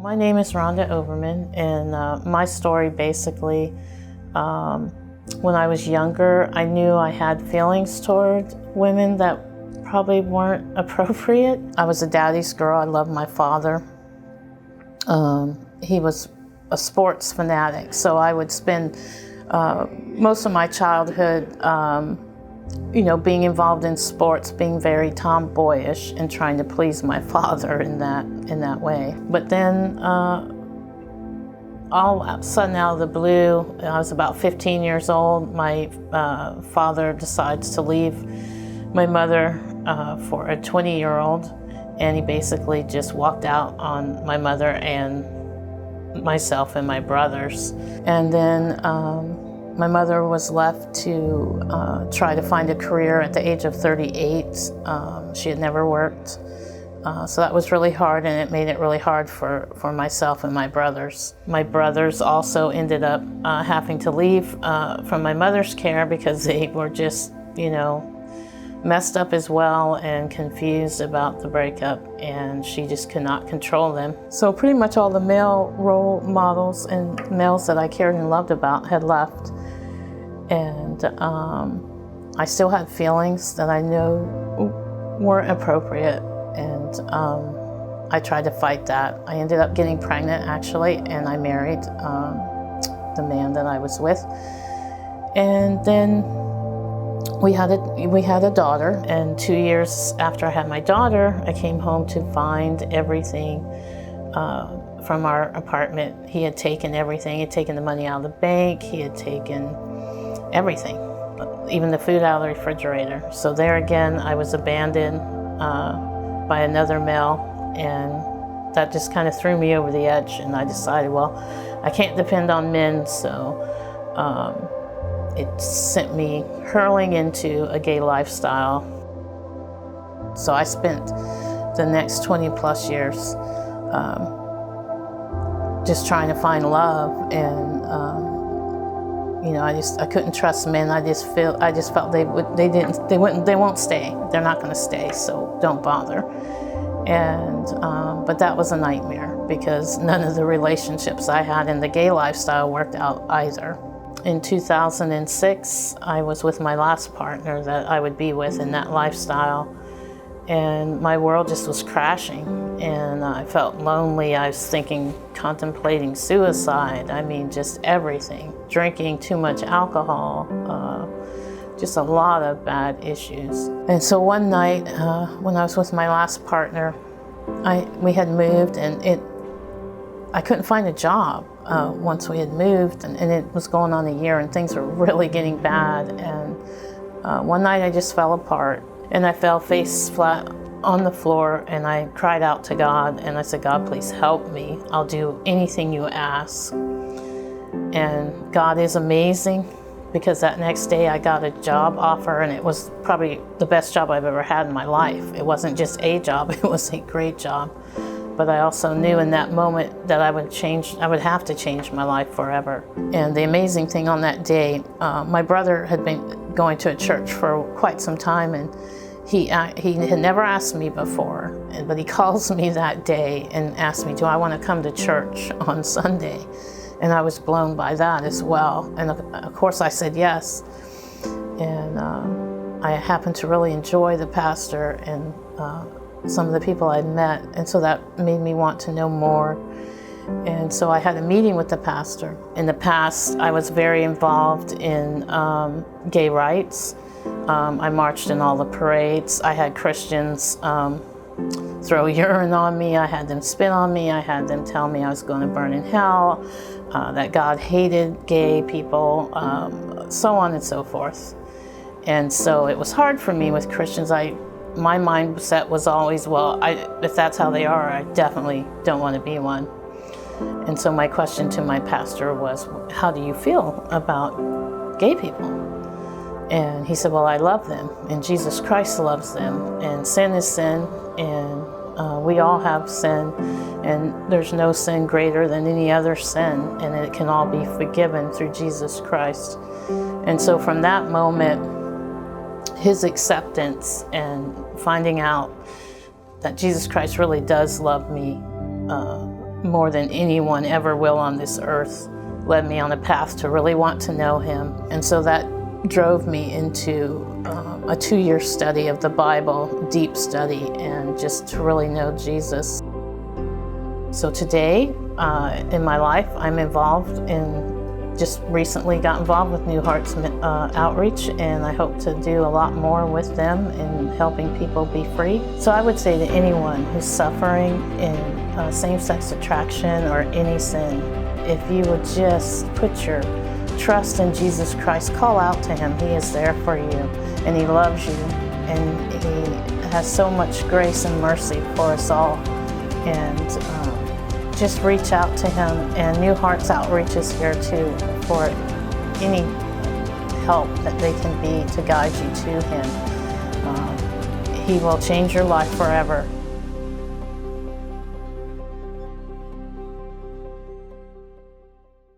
My name is Rhonda Overman, and my story basically, when I was younger, I knew I had feelings toward women that probably weren't appropriate. I was a daddy's girl. I loved my father. He was a sports fanatic, so I would spend most of my childhood being involved in sports, being very tomboyish and trying to please my father in that way. But then all of a sudden, out of the blue, I was about 15 years old, my father decides to leave my mother for a 20-year-old, and he basically just walked out on my mother and myself and my brothers. And then my mother was left to try to find a career at the age of 38. She had never worked. So that was really hard, and it made it really hard for myself and my brothers. My brothers also ended up having to leave from my mother's care because they were just, messed up as well and confused about the breakup, and she just could not control them. So pretty much all the male role models and males that I cared and loved about had left. And I still had feelings that I knew weren't appropriate, and I tried to fight that. I ended up getting pregnant, actually, and I married the man that I was with. And then we had a daughter, and 2 years after I had my daughter, I came home to find everything from our apartment. He had taken everything. He had taken the money out of the bank. He had taken everything, even the food out of the refrigerator. So there again, I was abandoned by another male, and that just kind of threw me over the edge, and I decided, well, I can't depend on men, so it sent me hurling into a gay lifestyle. So I spent the next 20 plus years just trying to find love, and I couldn't trust men. I just felt they won't stay. They're not going to stay, so don't bother. And but that was a nightmare because none of the relationships I had in the gay lifestyle worked out either. In 2006, I was with my last partner that I would be with in that lifestyle, and my world just was crashing, and I felt lonely. I was contemplating suicide. I mean, just everything. Drinking too much alcohol, just a lot of bad issues. And so one night, when I was with my last partner, we had moved, and I couldn't find a job once we had moved, and it was going on a year, and things were really getting bad. And one night I just fell apart, and I fell face flat on the floor, and I cried out to God, and I said, God, please help me. I'll do anything you ask. And God is amazing, because that next day I got a job offer, and it was probably the best job I've ever had in my life. It wasn't just a job, it was a great job. But I also knew in that moment that I would have to change my life forever. And the amazing thing on that day, my brother had been going to a church for quite some time, and he had never asked me before, but he calls me that day and asked me, do I want to come to church on Sunday? And I was blown by that as well. And of course I said yes. And I happened to really enjoy the pastor and some of the people I'd met, and so that made me want to know more. And so I had a meeting with the pastor. In the past, I was very involved in gay rights. I marched in all the parades. I had Christians throw urine on me. I had them spit on me. I had them tell me I was going to burn in hell, that God hated gay people, so on and so forth. And so it was hard for me with Christians. My mindset was always, well, if that's how they are, I definitely don't want to be one. And so my question to my pastor was, how do you feel about gay people? And he said, well, I love them, and Jesus Christ loves them, and sin is sin, and we all have sin, and there's no sin greater than any other sin, and it can all be forgiven through Jesus Christ. And so from that moment, his acceptance and finding out that Jesus Christ really does love me more than anyone ever will on this earth, led me on a path to really want to know him. And so that drove me into a 2-year study of the Bible, deep study, and just to really know Jesus. So today, in my life, I'm involved just recently got involved with New Hearts Outreach, and I hope to do a lot more with them in helping people be free. So I would say to anyone who's suffering in same-sex attraction or any sin, if you would just put your trust in Jesus Christ, call out to him. He is there for you, and he loves you, and he has so much grace and mercy for us all. And just reach out to him, and New Hearts Outreach is here too for any help that they can be to guide you to him. He will change your life forever.